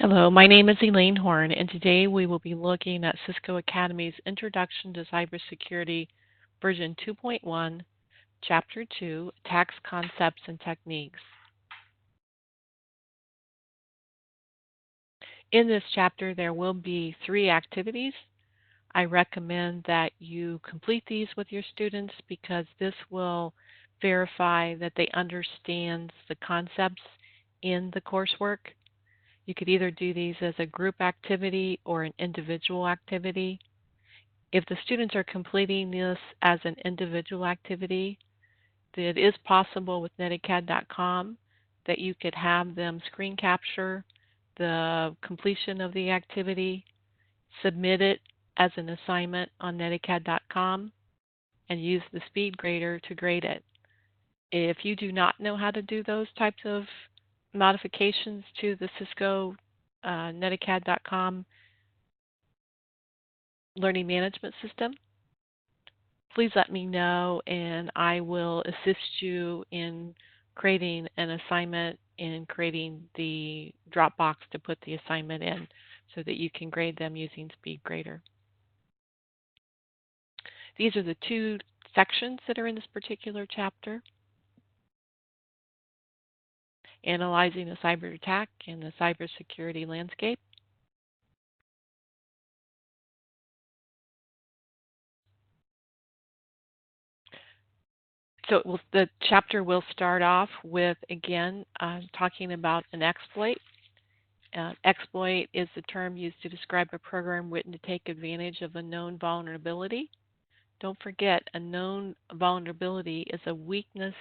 Hello, my name is Elaine Horn, and today we will be looking at Cisco Academy's Introduction to Cybersecurity version 2.1, Chapter 2, Attacks, Concepts, and Techniques. In this chapter, there will be 3 activities. I recommend that you complete these with your students because this will verify that they understand the concepts in the coursework. You could either do these as a group activity or an individual activity. If the students are completing this as an individual activity, it is possible with netacad.com that you could have them screen capture the completion of the activity, submit it as an assignment on netacad.com, and use the speed grader to grade it. If you do not know how to do those types of modifications to the Cisco netacad.com learning management system, please let me know and I will assist you in creating an assignment and creating the Dropbox to put the assignment in so that you can grade them using SpeedGrader. These are the 2 sections that are in this particular chapter: analyzing a cyber attack and the cybersecurity landscape. So the chapter will start off with, again, talking about an exploit. Exploit is the term used to describe a program written to take advantage of a known vulnerability. Don't forget, a known vulnerability is a weakness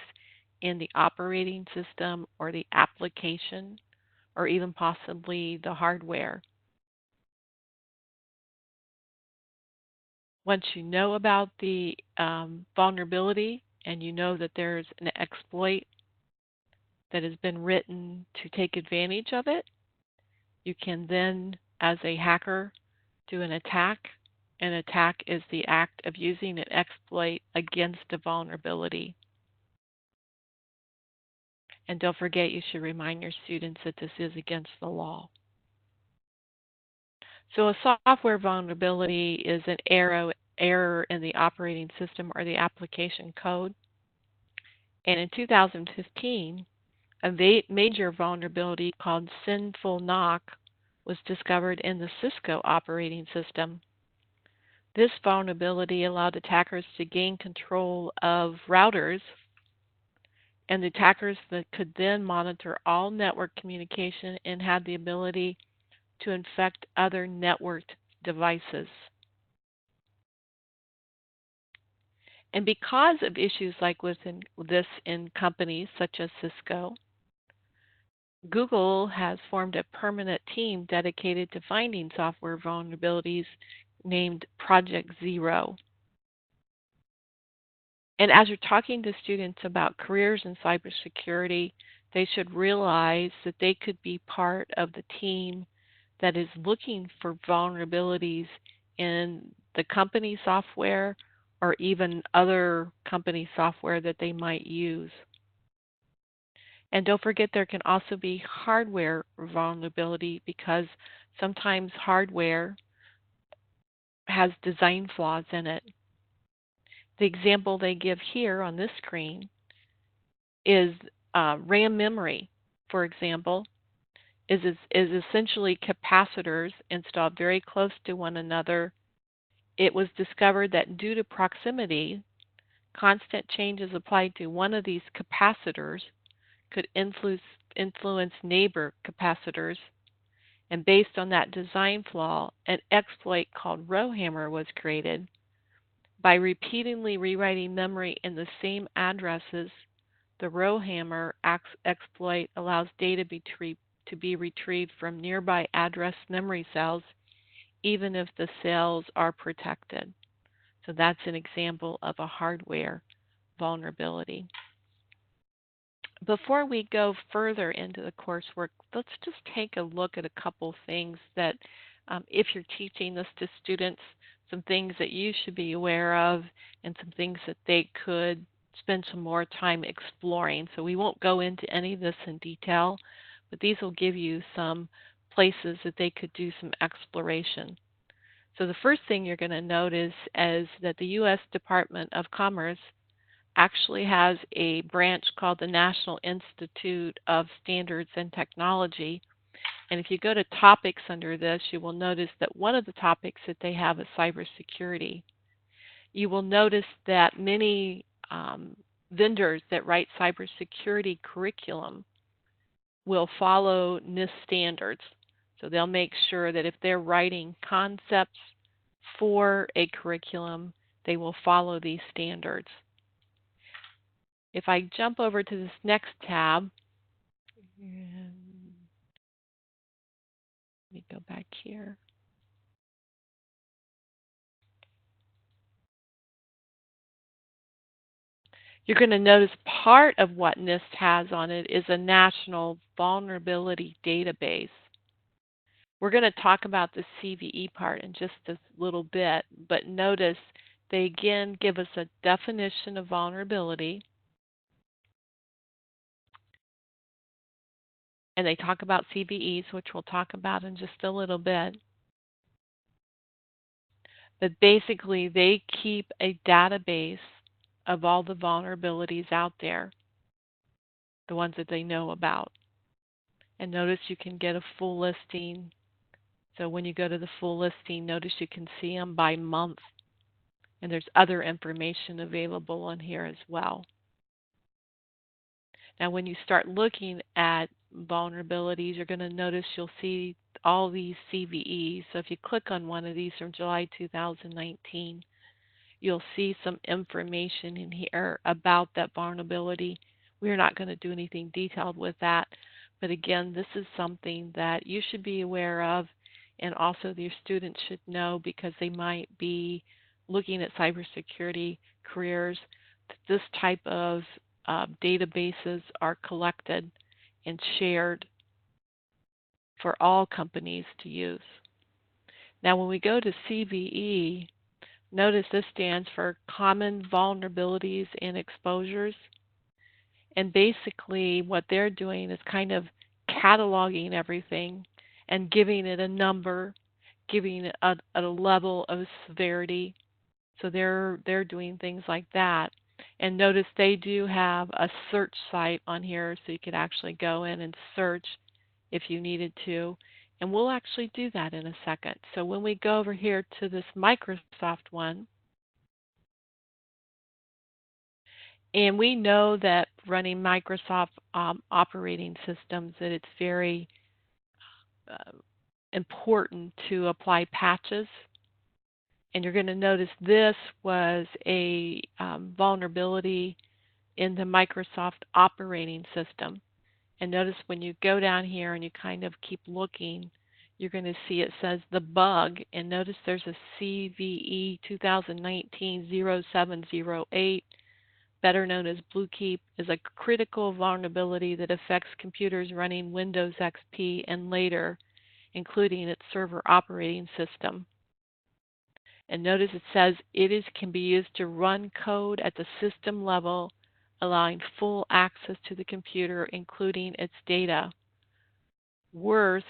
in the operating system or the application or even possibly the hardware. Once you know about the vulnerability and you know that there's an exploit that has been written to take advantage of it, you can then, as a hacker, do an attack. An attack is the act of using an exploit against a vulnerability. And don't forget, you should remind your students that this is against the law. So a software vulnerability is an error in the operating system or the application code. And in 2015, a major vulnerability called Sinful Knock was discovered in the Cisco operating system. This vulnerability allowed attackers to gain control of routers, and the attackers that could then monitor all network communication and had the ability to infect other networked devices. And because of issues like this in companies such as Cisco, Google has formed a permanent team dedicated to finding software vulnerabilities named Project Zero. And as you're talking to students about careers in cybersecurity, they should realize that they could be part of the team that is looking for vulnerabilities in the company software or even other company software that they might use. And don't forget, there can also be hardware vulnerability because sometimes hardware has design flaws in it. The example they give here on this screen is RAM memory, for example, is essentially capacitors installed very close to one another. It was discovered that due to proximity, constant changes applied to one of these capacitors could influence neighbor capacitors. And based on that design flaw, an exploit called rowhammer was created. By repeatedly rewriting memory in the same addresses, the rowhammer exploit allows data to be retrieved from nearby address memory cells, even if the cells are protected. So that's an example of a hardware vulnerability. Before we go further into the coursework, let's just take a look at a couple things that, if you're teaching this to students, some things that you should be aware of and some things that they could spend some more time exploring. So we won't go into any of this in detail, but these will give you some places that they could do some exploration. So the first thing you're going to notice is that the U.S. Department of Commerce actually has a branch called the National Institute of Standards and Technology. And if you go to topics under this, you will notice that one of the topics that they have is cybersecurity. You will notice that many vendors that write cybersecurity curriculum will follow NIST standards. So they'll make sure that if they're writing concepts for a curriculum, they will follow these standards. If I jump over to this next tab, and let me go back here. You're going to notice part of what NIST has on it is a national vulnerability database. We're going to talk about the CVE part in just a little bit, but notice they again give us a definition of vulnerability, and they talk about CVEs, which we'll talk about in just a little bit. But basically, they keep a database of all the vulnerabilities out there, the ones that they know about. And notice you can get a full listing. So when you go to the full listing, notice you can see them by month. And there's other information available on here as well. Now when you start looking at vulnerabilities, you're going to notice you'll see all these CVEs. So if you click on one of these from July 2019, you'll see some information in here about that vulnerability. We're not going to do anything detailed with that, but again, this is something that you should be aware of, and also your students should know because they might be looking at cybersecurity careers. This type of databases are collected and shared for all companies to use. Now when we go to CVE, notice this stands for Common Vulnerabilities and Exposures. And basically what they're doing is kind of cataloging everything and giving it a number, giving it a level of severity. So they're doing things like that. And notice they do have a search site on here, so you could actually go in and search if you needed to. And we'll actually do that in a second. So when we go over here to this Microsoft one, and we know that running Microsoft operating systems, that it's very important to apply patches. And you're going to notice this was a vulnerability in the Microsoft operating system. And notice when you go down here and you kind of keep looking, you're going to see it says the bug. And notice there's a CVE 2019-0708, better known as Bluekeep, is a critical vulnerability that affects computers running Windows XP and later, including its server operating system. And notice it says can be used to run code at the system level, allowing full access to the computer, including its data. Worse,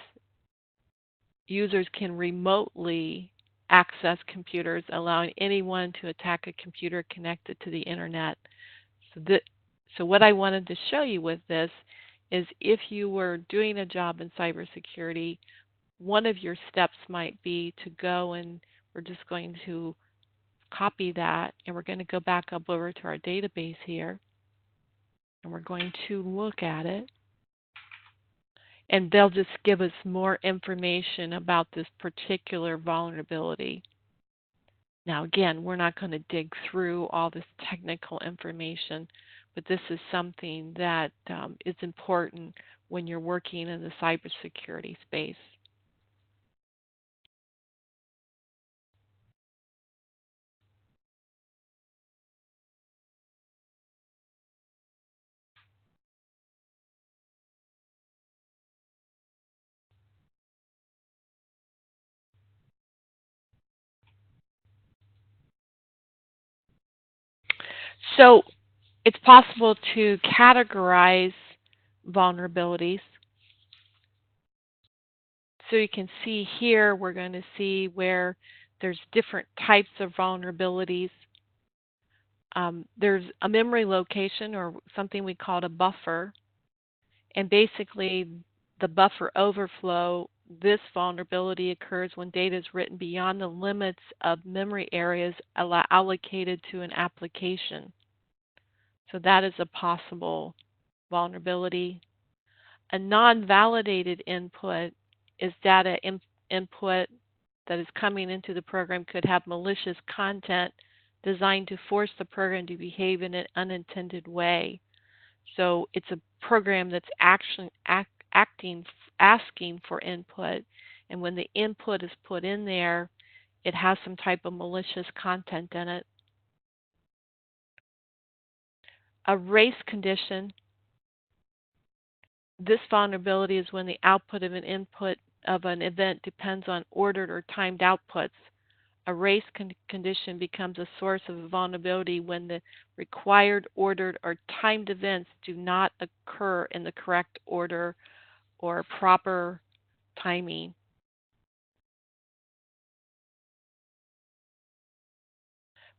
users can remotely access computers, allowing anyone to attack a computer connected to the internet. So what I wanted to show you with this is if you were doing a job in cybersecurity, one of your steps might be to go, and we're just going to copy that, and we're going to go back up over to our database here, and we're going to look at it. And they'll just give us more information about this particular vulnerability. Now again, we're not going to dig through all this technical information, but this is something that is important when you're working in the cybersecurity space. So it's possible to categorize vulnerabilities. So you can see here, we're going to see where there's different types of vulnerabilities. There's a memory location, or something we call a buffer, and basically the buffer overflow. This vulnerability occurs when data is written beyond the limits of memory areas allocated to an application. So that is a possible vulnerability. A non-validated input is data input that is coming into the program could have malicious content designed to force the program to behave in an unintended way. So it's a program that's actually asking for input, and when the input is put in there, it has some type of malicious content in it. A race condition. This vulnerability is when the output of an input of an event depends on ordered or timed outputs. A race condition becomes a source of a vulnerability when the required, ordered, or timed events do not occur in the correct order or proper timing.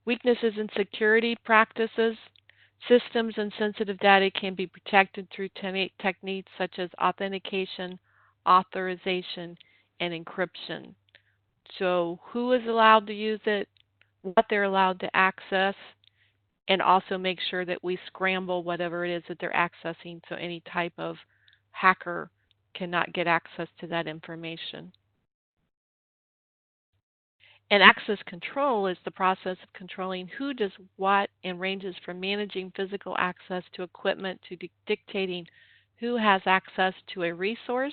Weaknesses in security practices. Systems and sensitive data can be protected through techniques such as authentication, authorization, and encryption. So who is allowed to use it, what they're allowed to access, and also make sure that we scramble whatever it is that they're accessing so any type of hacker cannot get access to that information. And access control is the process of controlling who does what, and ranges from managing physical access to equipment to dictating who has access to a resource,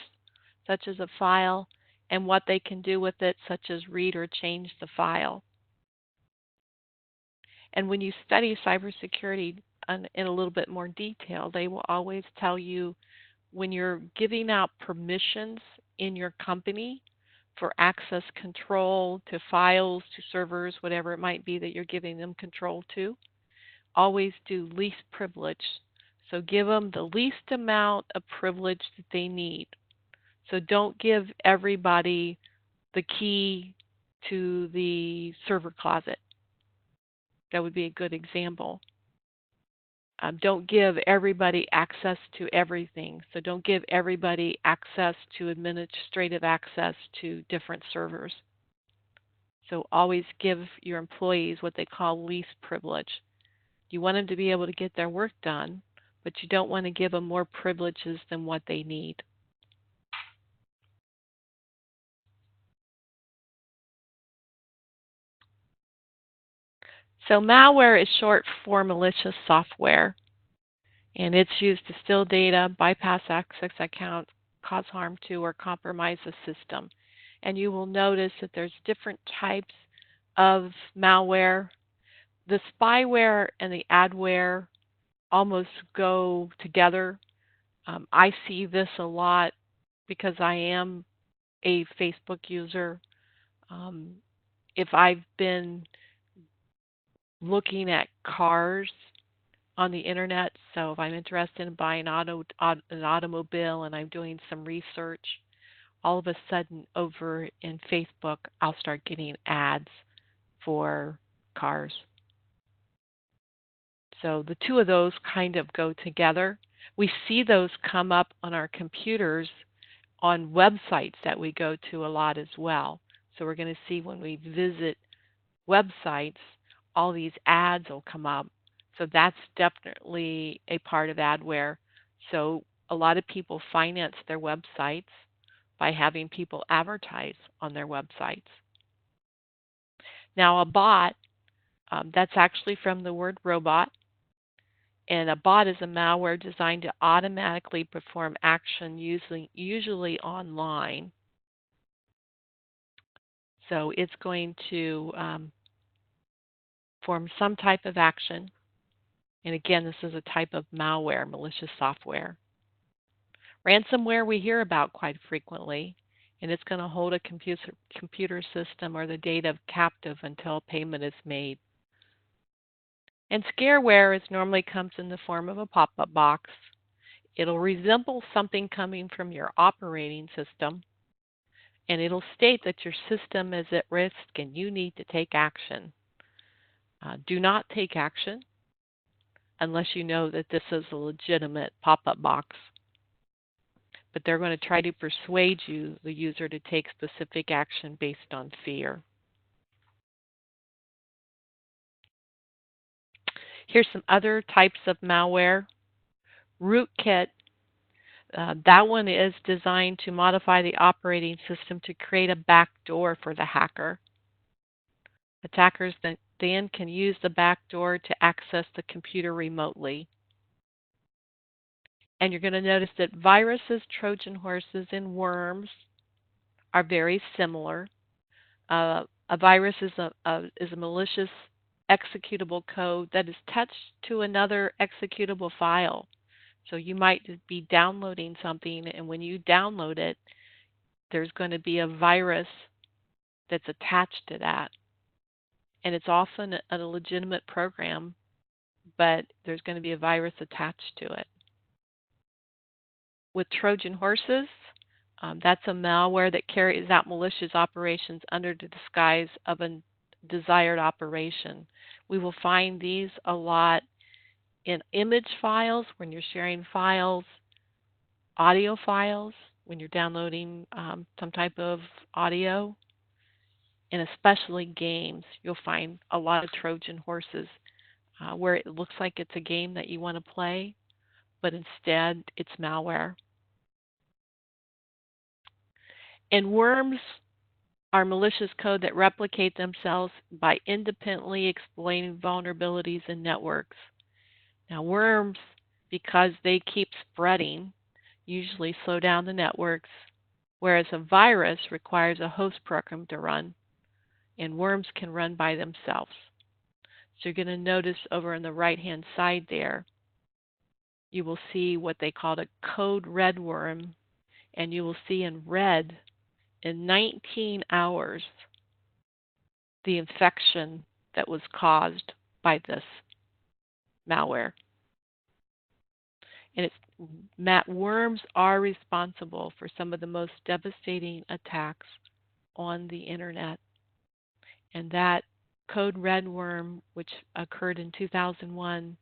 such as a file, and what they can do with it, such as read or change the file. And when you study cybersecurity in a little bit more detail, they will always tell you when you're giving out permissions in your company for access control to files, to servers, whatever it might be that you're giving them control to, always do least privilege. So give them the least amount of privilege that they need. So don't give everybody the key to the server closet. That would be a good example. Don't give everybody access to everything. So don't give everybody access to administrative access to different servers. So always give your employees what they call least privilege. You want them to be able to get their work done, but you don't want to give them more privileges than what they need. So malware is short for malicious software, and it's used to steal data, bypass access accounts, cause harm to, or compromise the system. And you will notice that there's different types of malware. The spyware and the adware almost go together. I see this a lot because I am a Facebook user. Um, if I've been looking at cars on the internet, so if I'm interested in buying an automobile and I'm doing some research, all of a sudden over in Facebook, I'll start getting ads for cars. So the two of those kind of go together. We see those come up on our computers on websites that we go to a lot as well. So we're going to see when we visit websites, all these ads will come up. So that's definitely a part of adware. So a lot of people finance their websites by having people advertise on their websites. Now a bot, that's actually from the word robot. And a bot is a malware designed to automatically perform action usually online. So it's going to form some type of action. And again, this is a type of malware, malicious software. Ransomware we hear about quite frequently, and it's going to hold a computer system or the data captive until payment is made. And scareware normally comes in the form of a pop-up box. It'll resemble something coming from your operating system, and it'll state that your system is at risk and you need to take action. Do not take action unless you know that this is a legitimate pop-up box. But they're going to try to persuade you, the user, to take specific action based on fear. Here's some other types of malware. Rootkit, that one is designed to modify the operating system to create a backdoor for the hacker. Attackers then can use the backdoor to access the computer remotely. And you're going to notice that viruses, Trojan horses, and worms are very similar. A virus is a malicious executable code that is attached to another executable file. So you might be downloading something, and when you download it, there's going to be a virus that's attached to that. And it's often a legitimate program, but there's going to be a virus attached to it. With Trojan horses, that's a malware that carries out malicious operations under the disguise of a desired operation. We will find these a lot in image files when you're sharing files, audio files when you're downloading some type of audio, and especially games. You'll find a lot of Trojan horses where it looks like it's a game that you want to play, but instead it's malware. And worms are malicious code that replicate themselves by independently exploiting vulnerabilities in networks. Now, worms, because they keep spreading, usually slow down the networks, whereas a virus requires a host program to run, and worms can run by themselves. So you're going to notice over on the right-hand side there, you will see what they call a code red worm, and you will see in red, in 19 hours, the infection that was caused by this malware. And worms are responsible for some of the most devastating attacks on the internet. And that code red worm, which occurred in 2001,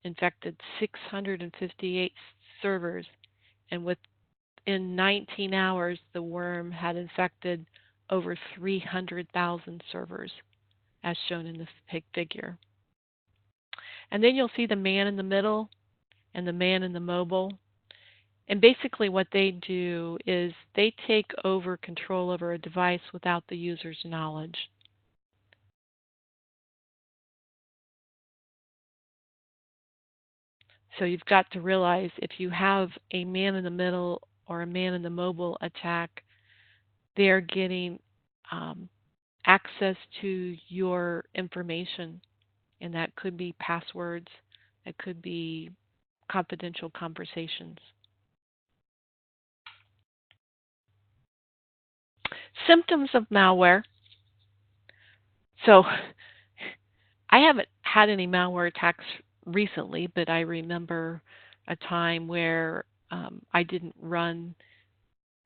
infected 658 servers, and within 19 hours, the worm had infected over 300,000 servers, as shown in this figure. And then you'll see the man in the middle and the man in the mobile. And basically what they do is they take over control over a device without the user's knowledge. So you've got to realize if you have a man in the middle or a man in the mobile attack, they're getting access to your information, and that could be passwords, that could be confidential conversations. Symptoms of malware. So I haven't had any malware attacks recently, but I remember a time where I didn't run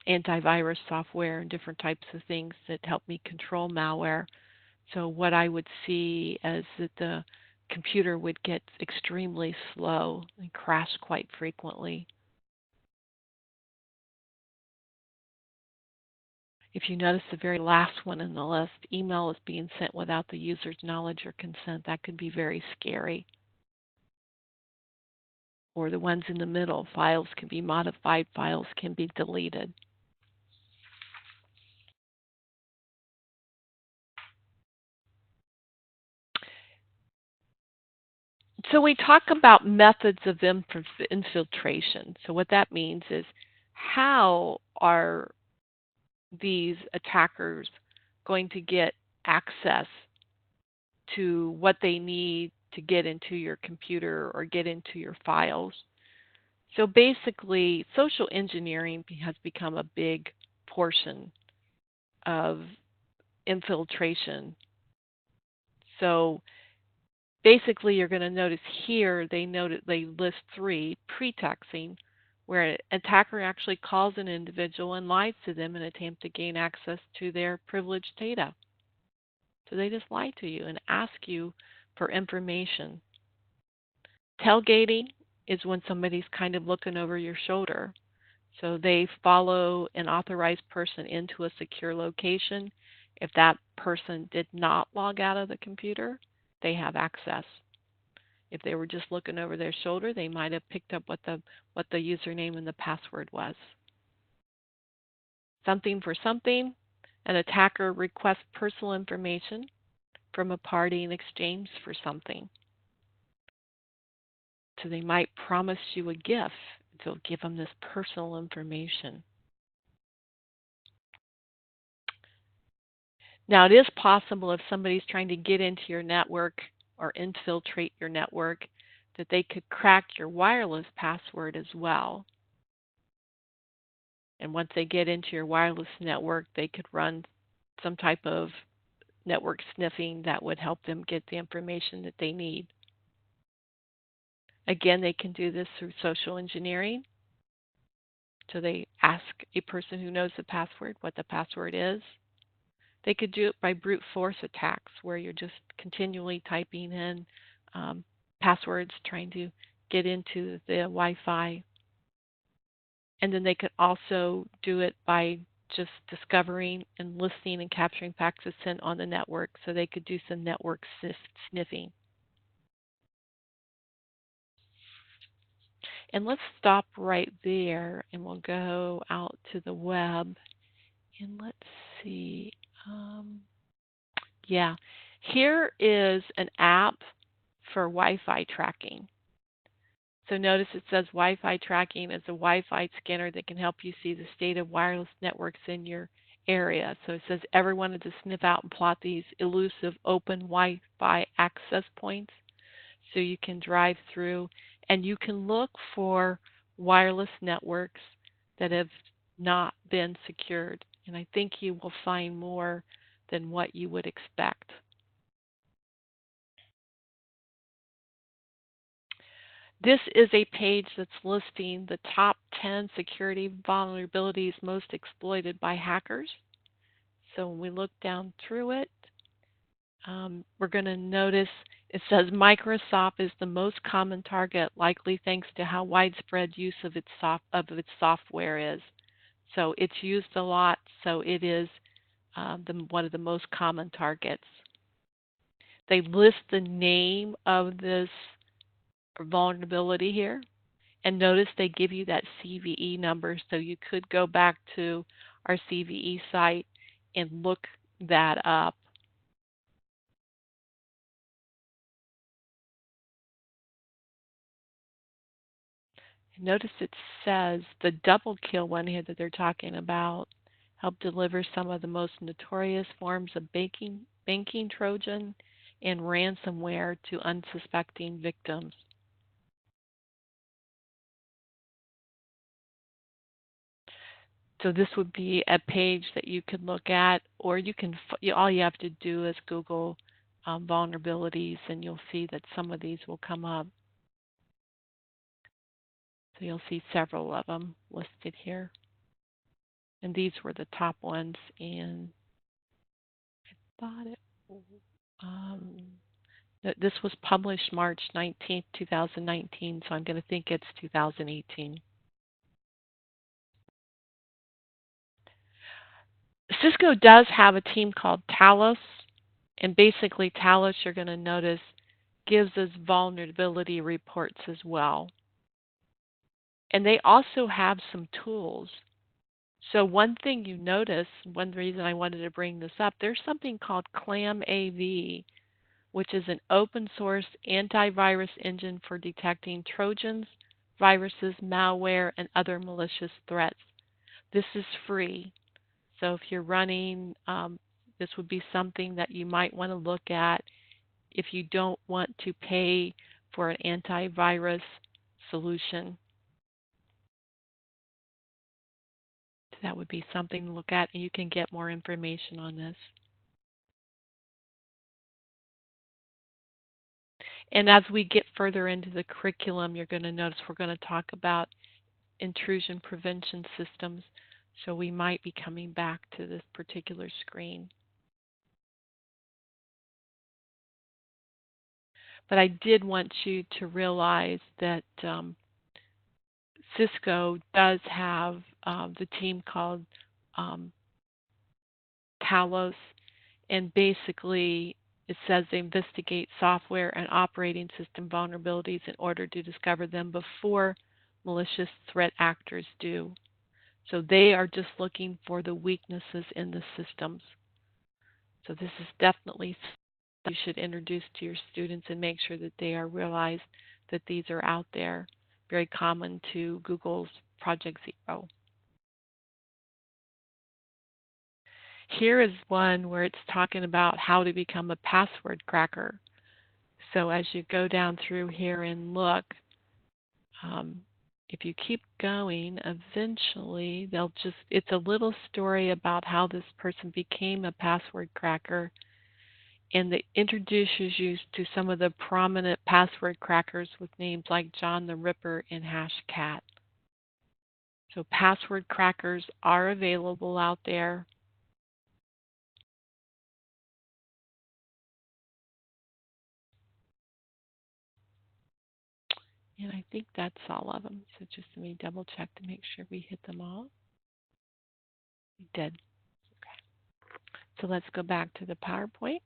antivirus software and different types of things that help me control malware. So what I would see is that the computer would get extremely slow and crash quite frequently. If you notice the very last one in the list, email is being sent without the user's knowledge or consent. That could be very scary. Or the ones in the middle, files can be modified, files can be deleted. So we talk about methods of infiltration. So what that means is, how are these attackers going to get access to what they need to get into your computer or get into your files? So basically, social engineering has become a big portion of infiltration. So basically, you're going to notice here they list three: pretexting, where an attacker actually calls an individual and lies to them in an attempt to gain access to their privileged data. So they just lie to you and ask you for information. Tailgating is when somebody's kind of looking over your shoulder. So they follow an authorized person into a secure location. If that person did not log out of the computer, they have access. If they were just looking over their shoulder, they might have picked up what the username and the password was. Something for something, an attacker requests personal information from a party in exchange for something. So they might promise you a gift. They'll give them this personal information. Now, it is possible if somebody's trying to get into your network or infiltrate your network that they could crack your wireless password as well. And once they get into your wireless network, they could run some type of network sniffing that would help them get the information that they need. Again, they can do this through social engineering. So they ask a person who knows the password what the password is. They could do it by brute force attacks, where you're just continually typing in passwords, trying to get into the Wi-Fi. And then they could also do it by just discovering and listening and capturing packets sent on the network. So they could do some network sniffing. And let's stop right there and we'll go out to the web. And let's see. Yeah, here is an app for Wi-Fi tracking. So notice it says Wi-Fi tracking is a Wi-Fi scanner that can help you see the state of wireless networks in your area. So it says ever wanted to sniff out and plot these elusive open Wi-Fi access points so you can drive through and you can look for wireless networks that have not been secured. And I think you will find more than what you would expect. This is a page that's listing the top 10 security vulnerabilities most exploited by hackers. So when we look down through it, we're going to notice it says Microsoft is the most common target, likely thanks to how widespread use of its software is. So it's used a lot, so it is one of the most common targets. They list the name of this vulnerability here. And notice they give you that CVE number, so you could go back to our CVE site and look that up. Notice it says the double kill one here that they're talking about helped deliver some of the most notorious forms of banking Trojan and ransomware to unsuspecting victims. So this would be a page that you could look at, or you can. All you have to do is Google vulnerabilities, and you'll see that some of these will come up. So you'll see several of them listed here, and these were the top ones. And I thought it. Um, this was published March 19th, 2019, so I'm going to think it's 2018. Cisco does have a team called Talos, and basically Talos, you're going to notice, gives us vulnerability reports as well. And they also have some tools. So one thing you notice, one reason I wanted to bring this up, there's something called ClamAV, which is an open source antivirus engine for detecting Trojans, viruses, malware, and other malicious threats. This is free. So if you're running, this would be something that you might want to look at if you don't want to pay for an antivirus solution. That would be something to look at, and you can get more information on this. And as we get further into the curriculum, you're going to notice we're going to talk about intrusion prevention systems. So we might be coming back to this particular screen. But I did want you to realize that Cisco does have the team called um, Talos, and basically it says they investigate software and operating system vulnerabilities in order to discover them before malicious threat actors do. So they are just looking for the weaknesses in the systems. So this is definitely something you should introduce to your students and make sure that they are realized that these are out there, very common to Google's Project Zero. Here is one where it's talking about how to become a password cracker. So as you go down through here and look, if you keep going, eventually it's a little story about how this person became a password cracker, and it introduces you to some of the prominent password crackers with names like John the Ripper and Hashcat. So password crackers are available out there. And I think that's all of them. So just let me double check to make sure we hit them all. We did. Okay. So let's go back to the PowerPoint.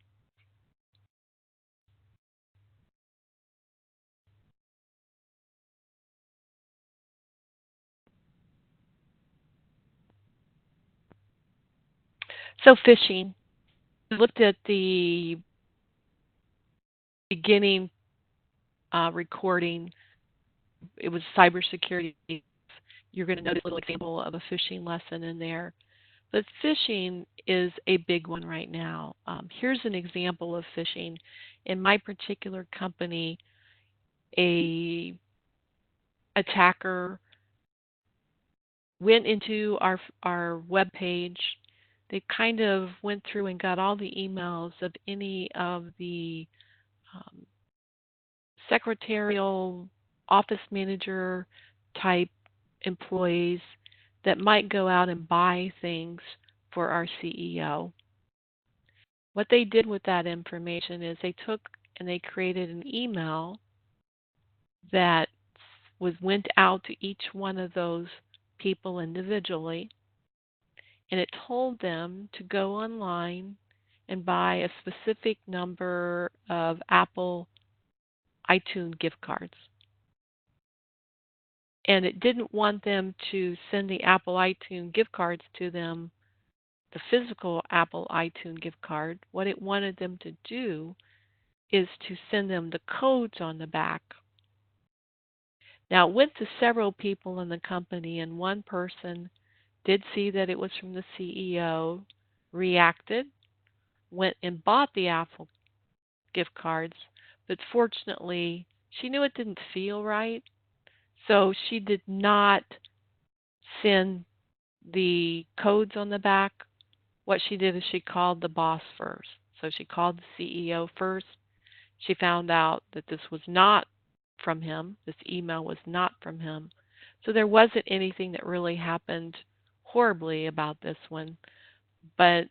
So phishing. We looked at the beginning recording. It was cybersecurity. You're going to notice a little example of a phishing lesson in there. But phishing is a big one right now. Here's an example of phishing. In my particular company, a attacker went into our web page. They kind of went through and got all the emails of any of the um, secretarial, office manager type employees that might go out and buy things for our CEO. What they did with that information is they took and they created an email that went out to each one of those people individually, and it told them to go online and buy a specific number of Apple iTunes gift cards. And it didn't want them to send the Apple iTunes gift cards to them, the physical Apple iTunes gift card. What it wanted them to do is to send them the codes on the back. Now, it went to several people in the company, and one person did see that it was from the CEO, reacted, went and bought the Apple gift cards, but fortunately, she knew it didn't feel right, so she did not send the codes on the back. What she did is she called the boss first. So she called the CEO first. She found out that this was not from him. This email was not from him. So there wasn't anything that really happened horribly about this one, but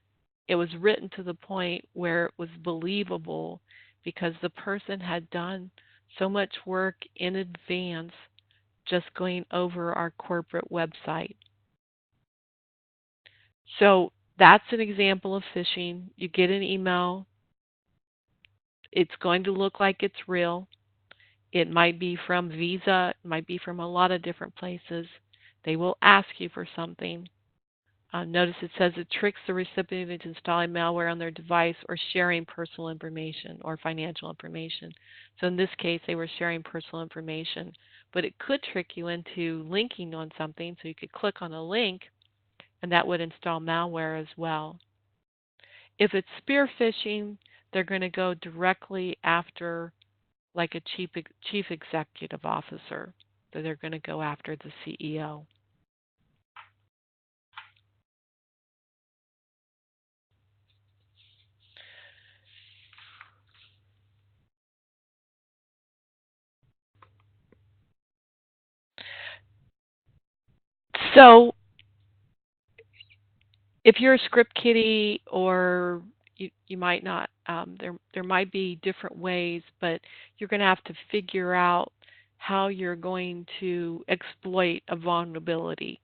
it was written to the point where it was believable because the person had done so much work in advance just going over our corporate website. So that's an example of phishing. You get an email. It's going to look like it's real. It might be from Visa. It might be from a lot of different places. They will ask you for something. Notice it says it tricks the recipient into installing malware on their device or sharing personal information or financial information. So in this case, they were sharing personal information. But it could trick you into linking on something, so you could click on a link, and that would install malware as well. If it's spear phishing, they're going to go directly after like a chief executive officer. So they're going to go after the CEO. So if you're a script kiddie, or you might not, there might be different ways, but you're going to have to figure out how you're going to exploit a vulnerability.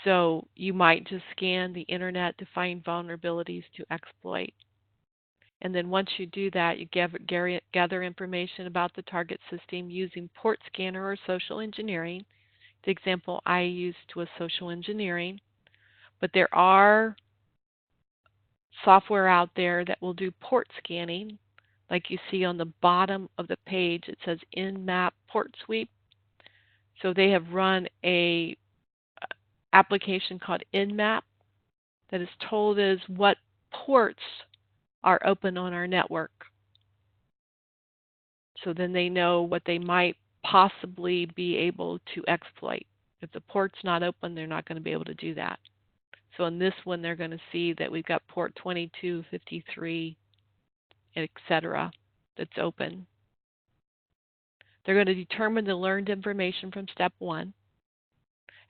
So you might just scan the internet to find vulnerabilities to exploit. And then once you do that, you gather information about the target system using port scanner or social engineering. The example I used was social engineering. But there are software out there that will do port scanning. Like you see on the bottom of the page, it says Nmap Port Sweep. So they have run a application called Nmap that has told us what ports are open on our network. So then they know what they might possibly be able to exploit. If the port's not open, they're not going to be able to do that. So in this one, they're going to see that we've got port 2253, etc., that's open. They're going to determine the learned information from step one,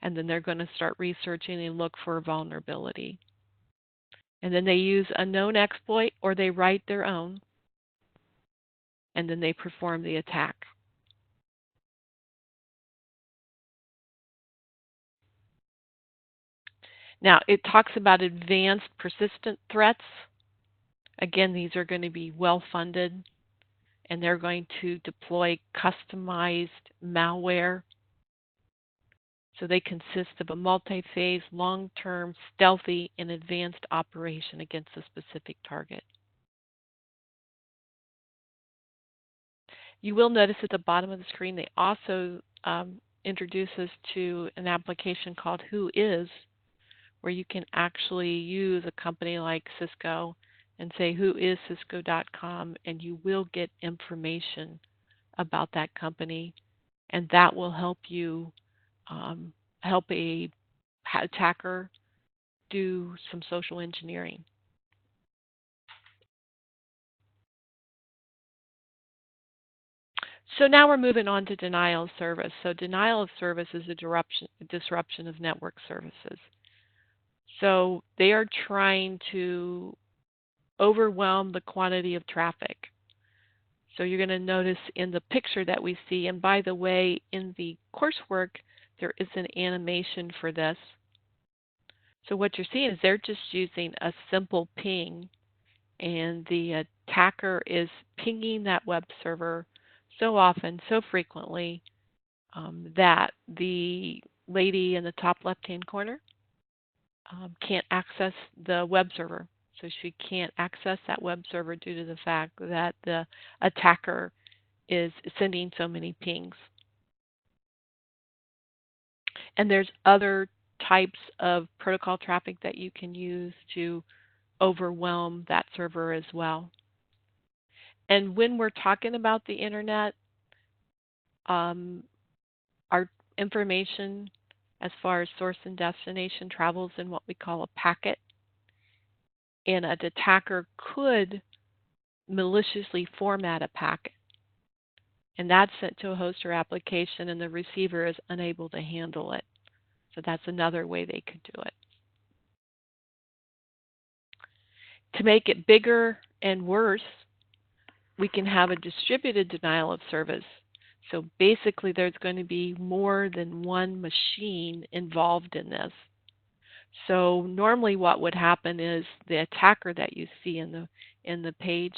and then they're going to start researching and look for a vulnerability. And then they use a known exploit, or they write their own, and then they perform the attack. Now, it talks about advanced persistent threats. Again, these are going to be well-funded, and they're going to deploy customized malware. So they consist of a multi-phase, long-term, stealthy, and advanced operation against a specific target. You will notice at the bottom of the screen they also introduce us to an application called Whois, where you can actually use a company like Cisco and say whoiscisco.com, and you will get information about that company, and that will help you help a attacker do some social engineering. So now we're moving on to denial of service. So denial of service is a disruption of network services. So they are trying to overwhelm the quantity of traffic. So you're going to notice in the picture that we see, and by the way, in the coursework, there is an animation for this. So what you're seeing is they're just using a simple ping, and the attacker is pinging that web server so often, so frequently, that the lady in the top left-hand corner can't access the web server. So she can't access that web server due to the fact that the attacker is sending so many pings. And there's other types of protocol traffic that you can use to overwhelm that server as well. And when we're talking about the internet, our information as far as source and destination travels in what we call a packet. And an attacker could maliciously format a packet, and that's sent to a host or application, and the receiver is unable to handle it. So that's another way they could do it. To make it bigger and worse, we can have a distributed denial of service. So basically, there's going to be more than one machine involved in this. So normally what would happen is the attacker that you see in the page,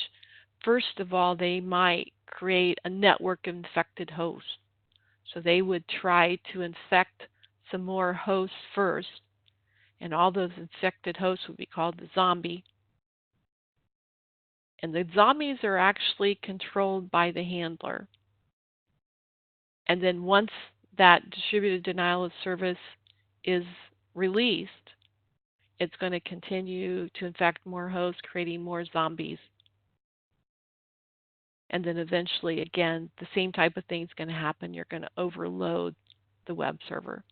first of all, they might create a network of infected hosts. So they would try to infect some more hosts first, and all those infected hosts would be called the zombie. And the zombies are actually controlled by the handler. And then once that distributed denial of service is released, it's going to continue to infect more hosts, creating more zombies. And then eventually, again, the same type of thing is going to happen. You're going to overload the web server.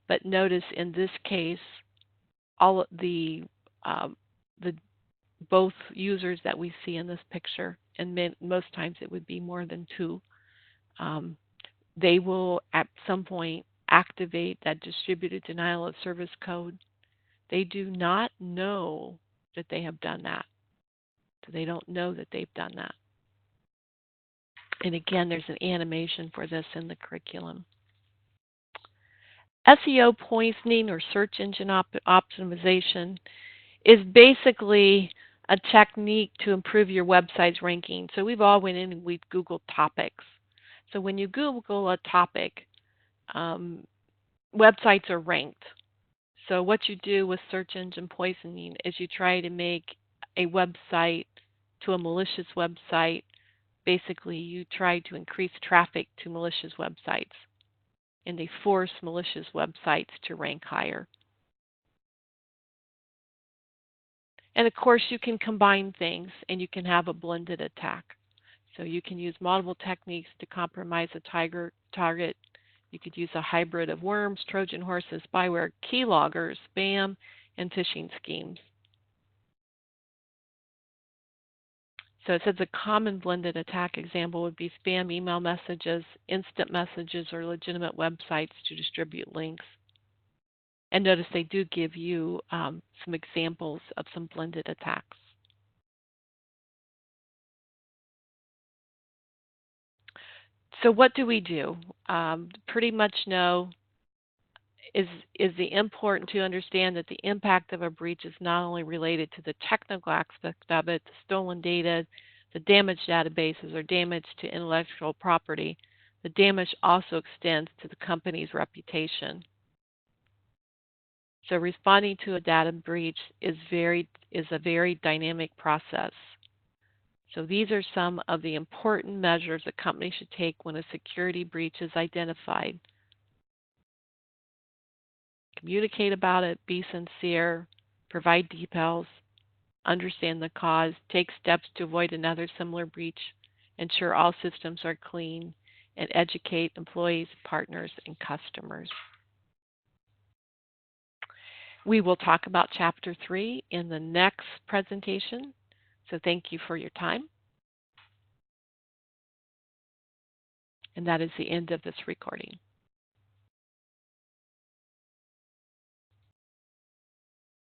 But notice in this case, all the both users that we see in this picture, and most times it would be more than two, they will at some point activate that distributed denial of service code, they do not know that they have done that. So they don't know that they've done that. And again, there's an animation for this in the curriculum. SEO poisoning or search engine optimization is basically a technique to improve your website's ranking. So we've all went in and we've Googled topics. So when you Google a topic, websites are ranked. So what you do with search engine poisoning is you try to make a website to a malicious website. Basically, you try to increase traffic to malicious websites, and they force malicious websites to rank higher. And of course, you can combine things and you can have a blended attack. So you can use multiple techniques to compromise a target. You could use a hybrid of worms, Trojan horses, spyware, keyloggers, spam, and phishing schemes. So it says a common blended attack example would be spam email messages, instant messages, or legitimate websites to distribute links. And notice they do give you some examples of some blended attacks. So what do we do? Pretty much know is the important to understand that the impact of a breach is not only related to the technical aspect of it, the stolen data, the damaged databases, or damage to intellectual property. The damage also extends to the company's reputation. So responding to a data breach is a very dynamic process. So these are some of the important measures a company should take when a security breach is identified. Communicate about it, be sincere, provide details, understand the cause, take steps to avoid another similar breach, ensure all systems are clean, and educate employees, partners, and customers. We will talk about Chapter 3 in the next presentation. So thank you for your time. And that is the end of this recording.